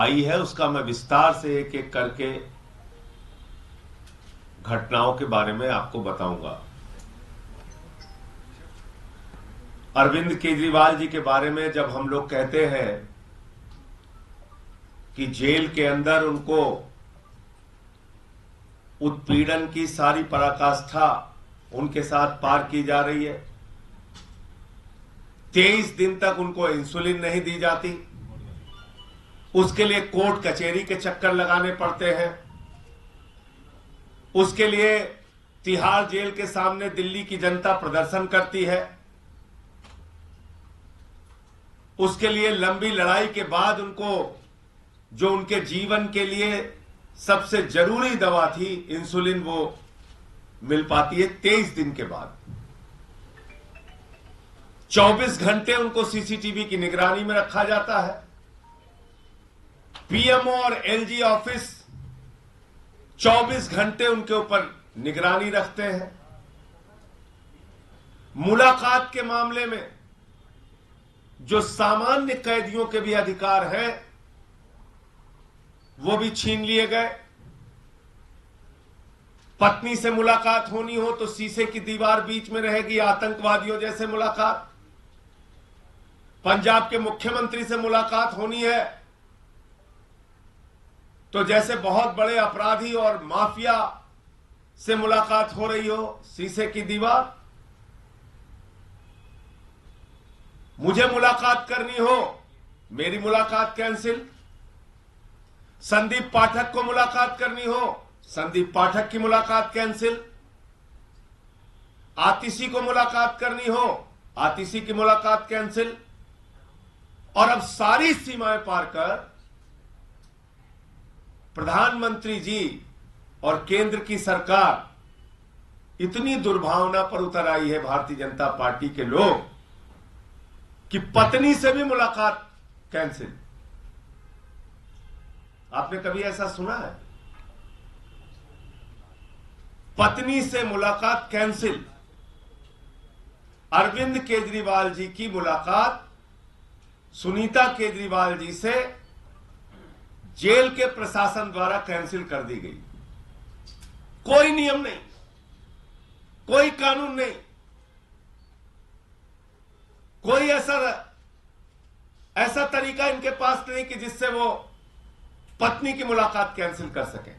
आई है उसका मैं विस्तार से एक एक करके घटनाओं के बारे में आपको बताऊंगा। अरविंद केजरीवाल जी के बारे में जब हम लोग कहते हैं कि जेल के अंदर उनको उत्पीड़न की सारी पराकाष्ठा उनके साथ पार की जा रही है, 23 दिन तक उनको इंसुलिन नहीं दी जाती, उसके लिए कोर्ट कचहरी के चक्कर लगाने पड़ते हैं, उसके लिए तिहाड़ जेल के सामने दिल्ली की जनता प्रदर्शन करती है, उसके लिए लंबी लड़ाई के बाद उनको जो उनके जीवन के लिए सबसे जरूरी दवा थी इंसुलिन वो मिल पाती है 23 दिन के बाद। 24 घंटे उनको सीसीटीवी की निगरानी में रखा जाता है। पीएमओ और एलजी ऑफिस 24 घंटे उनके ऊपर निगरानी रखते हैं। मुलाकात के मामले में जो सामान्य कैदियों के भी अधिकार हैं वो भी छीन लिए गए। पत्नी से मुलाकात होनी हो तो शीशे की दीवार बीच में रहेगी, आतंकवादियों जैसे मुलाकात। पंजाब के मुख्यमंत्री से मुलाकात होनी है तो जैसे बहुत बड़े अपराधी और माफिया से मुलाकात हो रही हो, शीशे की दीवार। मुझे मुलाकात करनी हो, मेरी मुलाकात कैंसिल। संदीप पाठक को मुलाकात करनी हो, संदीप पाठक की मुलाकात कैंसिल। आतिशी को मुलाकात करनी हो, आतिशी की मुलाकात कैंसिल। और अब सारी सीमाएं पार कर प्रधानमंत्री जी और केंद्र की सरकार इतनी दुर्भावना पर उतर आई है भारतीय जनता पार्टी के लोग कि पत्नी से भी मुलाकात कैंसिल। आपने कभी ऐसा सुना है? पत्नी से मुलाकात कैंसिल। अरविंद केजरीवाल जी की मुलाकात सुनीता केजरीवाल जी से जेल के प्रशासन द्वारा कैंसिल कर दी गई। कोई नियम नहीं, कोई कानून नहीं, कोई ऐसा तरीका इनके पास नहीं कि जिससे वो पत्नी की मुलाकात कैंसिल कर सके।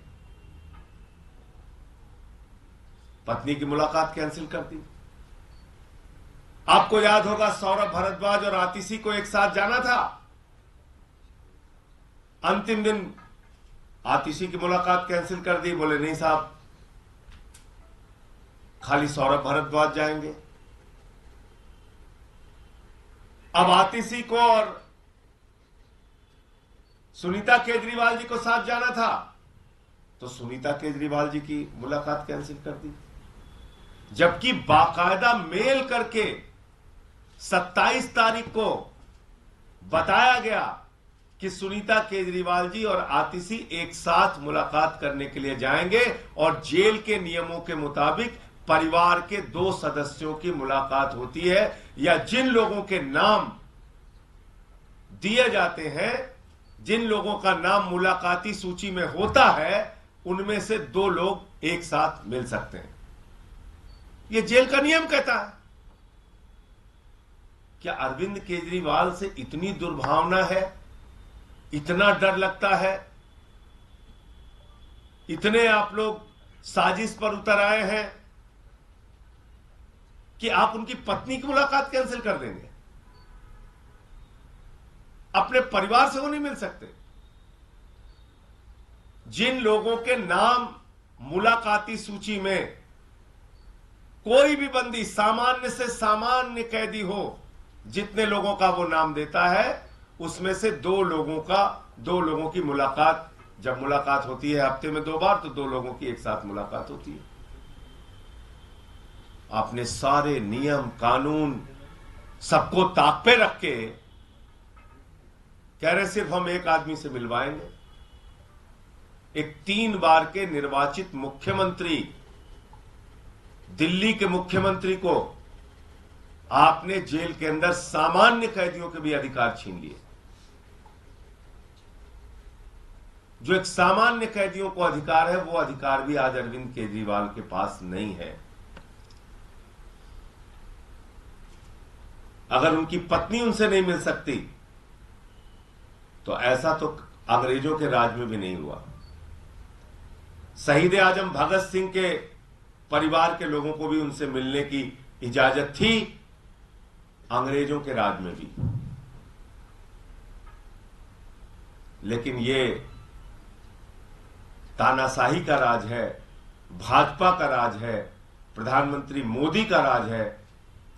पत्नी की मुलाकात कैंसिल कर दी। आपको याद होगा सौरभ भारद्वाज और आतिशी को एक साथ जाना था। अंतिम दिन आतिशी की मुलाकात कैंसिल कर दी, बोले नहीं साहब खाली सौरभ भारद्वाज जाएंगे। अब आतिशी को और सुनीता केजरीवाल जी को साथ जाना था तो सुनीता केजरीवाल जी की मुलाकात कैंसिल कर दी, जबकि बाकायदा मेल करके 27 तारीख को बताया गया कि सुनीता केजरीवाल जी और आतिशी एक साथ मुलाकात करने के लिए जाएंगे और जेल के नियमों के मुताबिक परिवार के 2 सदस्यों की मुलाकात होती है, या जिन लोगों के नाम दिए जाते हैं, जिन लोगों का नाम मुलाकाती सूची में होता है, उनमें से 2 लोग एक साथ मिल सकते हैं। यह जेल का नियम कहता है। क्या अरविंद केजरीवाल से इतनी दुर्भावना है, इतना डर लगता है, इतने आप लोग साजिश पर उतर आए हैं कि आप उनकी पत्नी की मुलाकात कैंसिल कर देंगे? अपने परिवार से वो नहीं मिल सकते? जिन लोगों के नाम मुलाकाती सूची में कोई भी बंदी सामान्य से सामान्य कैदी हो, जितने लोगों का वो नाम देता है, उसमें से 2 लोगों की मुलाकात, जब मुलाकात होती है हफ्ते में 2 बार, तो 2 लोगों की एक साथ मुलाकात होती है। आपने सारे नियम कानून सबको ताक पे रख के कह रहे सिर्फ हम एक आदमी से मिलवाएंगे। एक 3 बार के निर्वाचित मुख्यमंत्री, दिल्ली के मुख्यमंत्री को आपने जेल के अंदर सामान्य कैदियों के भी अधिकार छीन लिए। जो एक सामान्य कैदियों को अधिकार है, वो अधिकार भी आज अरविंद केजरीवाल के पास नहीं है। अगर उनकी पत्नी उनसे नहीं मिल सकती तो ऐसा तो अंग्रेजों के राज में भी नहीं हुआ। शहीद आजम भगत सिंह के परिवार के लोगों को भी उनसे मिलने की इजाजत थी, अंग्रेजों के राज में भी। लेकिन ये तानाशाही का राज है, भाजपा का राज है, प्रधानमंत्री मोदी का राज है,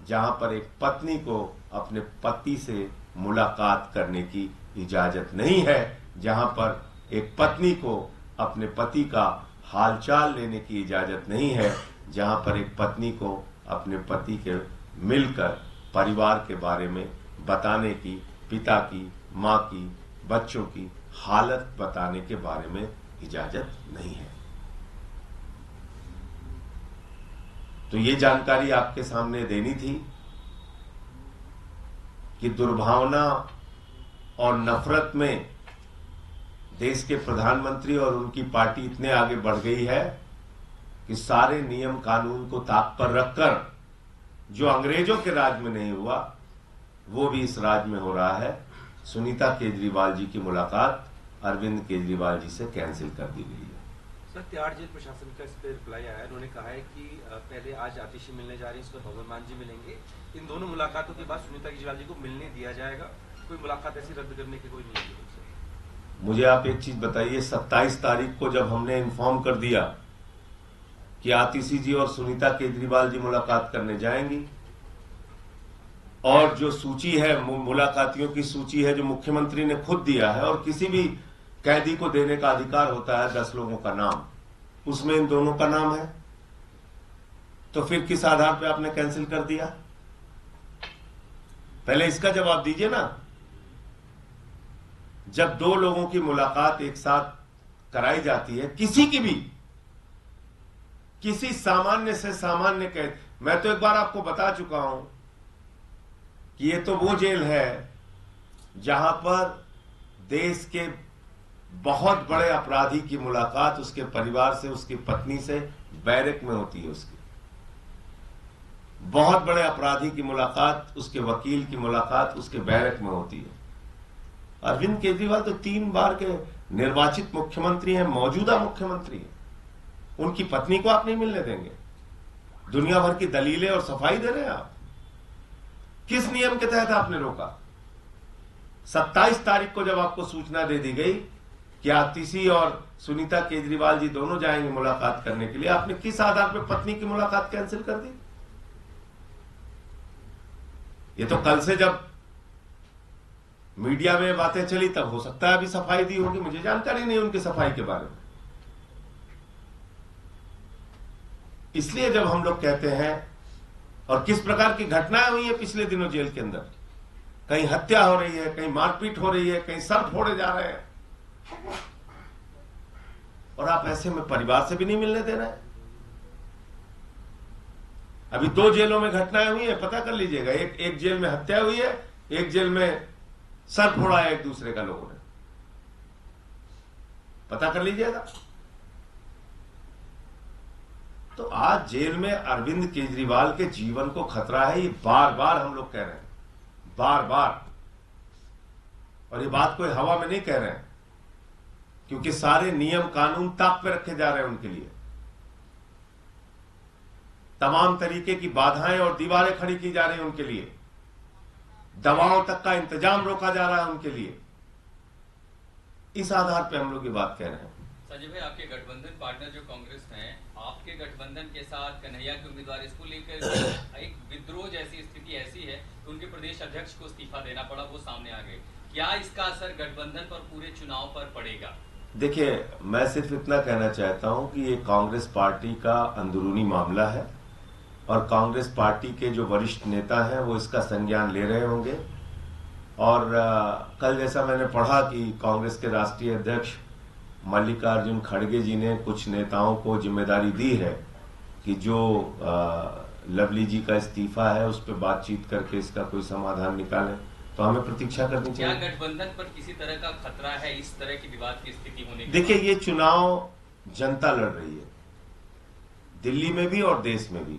जहां पर एक पत्नी को अपने पति से मुलाकात करने की इजाजत नहीं है, जहां पर एक पत्नी को अपने पति का हालचाल लेने की इजाजत नहीं है, जहां पर एक पत्नी को अपने पति के मिलकर परिवार के बारे में बताने की, पिता की, मां की, बच्चों की हालत बताने के बारे में इजाजत नहीं है। तो ये जानकारी आपके सामने देनी थी कि दुर्भावना और नफरत में देश के प्रधानमंत्री और उनकी पार्टी इतने आगे बढ़ गई है कि सारे नियम कानून को ताक पर रखकर जो अंग्रेजों के राज में नहीं हुआ वो भी इस राज में हो रहा है। सुनीता केजरीवाल जी की मुलाकात अरविंद केजरीवाल जी से कैंसिल कर दी गई है। सर, तिहाड़ जेल प्रशासन का इस पर रिप्लाई आया है। उन्होंने कहा है कि पहले आज आतिशी मिलने जा रही है, इसको भगवान मान जी मिलेंगे। इन दोनों मुलाकातों के बाद सुनीता केजरीवाल जी को मिलने दिया जाएगा। कोई मुलाकात ऐसी रद्द करने की कोई नहीं है। मुझे आप एक चीज बताइए, 27 तारीख को जब हमने इन्फॉर्म कर दिया कि आतिशी जी और सुनीता केजरीवाल जी मुलाकात करने जाएंगी, और जो सूची है, मुलाकातियों की सूची है जो मुख्यमंत्री ने खुद दिया है, और किसी भी कैदी को देने का अधिकार होता है 10 लोगों का नाम, उसमें इन दोनों का नाम है, तो फिर किस आधार पर आपने कैंसिल कर दिया? पहले इसका जवाब दीजिए ना। जब दो लोगों की मुलाकात एक साथ कराई जाती है, किसी की भी, किसी सामान्य से सामान्य कैद, मैं तो एक बार आपको बता चुका हूं कि ये तो वो जेल है जहां पर देश के बहुत बड़े अपराधी की मुलाकात उसके परिवार से, उसकी पत्नी से बैरक में होती है। उसकी बहुत बड़े अपराधी की मुलाकात, उसके वकील की मुलाकात उसके बैरक में होती है। अरविंद केजरीवाल तो 3 बार के निर्वाचित मुख्यमंत्री हैं, मौजूदा मुख्यमंत्री हैं, उनकी पत्नी को आप नहीं मिलने देंगे? दुनिया भर की दलीलें और सफाई दे रहे हैं आप। किस नियम के तहत आपने रोका? 27 तारीख को जब आपको सूचना दे दी गई कि आतिशी और सुनीता केजरीवाल जी दोनों जाएंगे मुलाकात करने के लिए, आपने किस आधार पर पत्नी की मुलाकात कैंसिल कर दी? ये तो कल से जब मीडिया में बातें चली तब हो सकता है अभी सफाई दी होगी, मुझे जानकारी नहीं उनकी सफाई के बारे में। इसलिए जब हम लोग कहते हैं, और किस प्रकार की घटनाएं हुई है पिछले दिनों जेल के अंदर, कहीं हत्या हो रही है, कहीं मारपीट हो रही है, कहीं सर फोड़े जा रहे हैं, और आप ऐसे में परिवार से भी नहीं मिलने दे रहे हैं। अभी 2 जेलों में घटनाएं हुई है, पता कर लीजिएगा। एक जेल में हत्या हुई है, एक जेल में सर फोड़ा है एक दूसरे का, लोगों ने, पता कर लीजिएगा। तो आज जेल में अरविंद केजरीवाल के जीवन को खतरा है, ये बार बार हम लोग कह रहे हैं, बार बार। और ये बात कोई हवा में नहीं कह रहे हैं, क्योंकि सारे नियम कानून ताक पे रखे जा रहे हैं उनके लिए। तमाम तरीके की बाधाएं और दीवारें खड़ी की जा रही हैं उनके लिए, दवाओं तक का इंतजाम रोका जा रहा है उनके लिए। इस आधार पे हम लोग ये बात कह रहे हैं। संजय भाई, आपके गठबंधन पार्टनर जो कांग्रेस हैं, आपके गठबंधन के साथ कन्हैया के उम्मीदवार, इसको लेकर एक विद्रोह जैसी स्थिति ऐसी है कि उनके प्रदेश अध्यक्ष को इस्तीफा देना पड़ा, वो सामने आ गए। क्या इसका असर गठबंधन पर, पूरे चुनाव पर पड़ेगा? देखिए, मैं सिर्फ इतना कहना चाहता हूं कि ये कांग्रेस पार्टी का अंदरूनी मामला है, और कांग्रेस पार्टी के जो वरिष्ठ नेता हैं वो इसका संज्ञान ले रहे होंगे। और कल जैसा मैंने पढ़ा कि कांग्रेस के राष्ट्रीय अध्यक्ष मल्लिकार्जुन खड़गे जी ने कुछ नेताओं को जिम्मेदारी दी है कि जो लवली जी का इस्तीफा है उस पर बातचीत करके इसका कोई समाधान निकालें। तो हमें प्रतीक्षा करनी क्या चाहिए। गठबंधन पर किसी तरह का खतरा है इस तरह की विवाद की स्थिति होने के देखिए, बाद? ये चुनाव जनता लड़ रही है, दिल्ली में भी और देश में भी।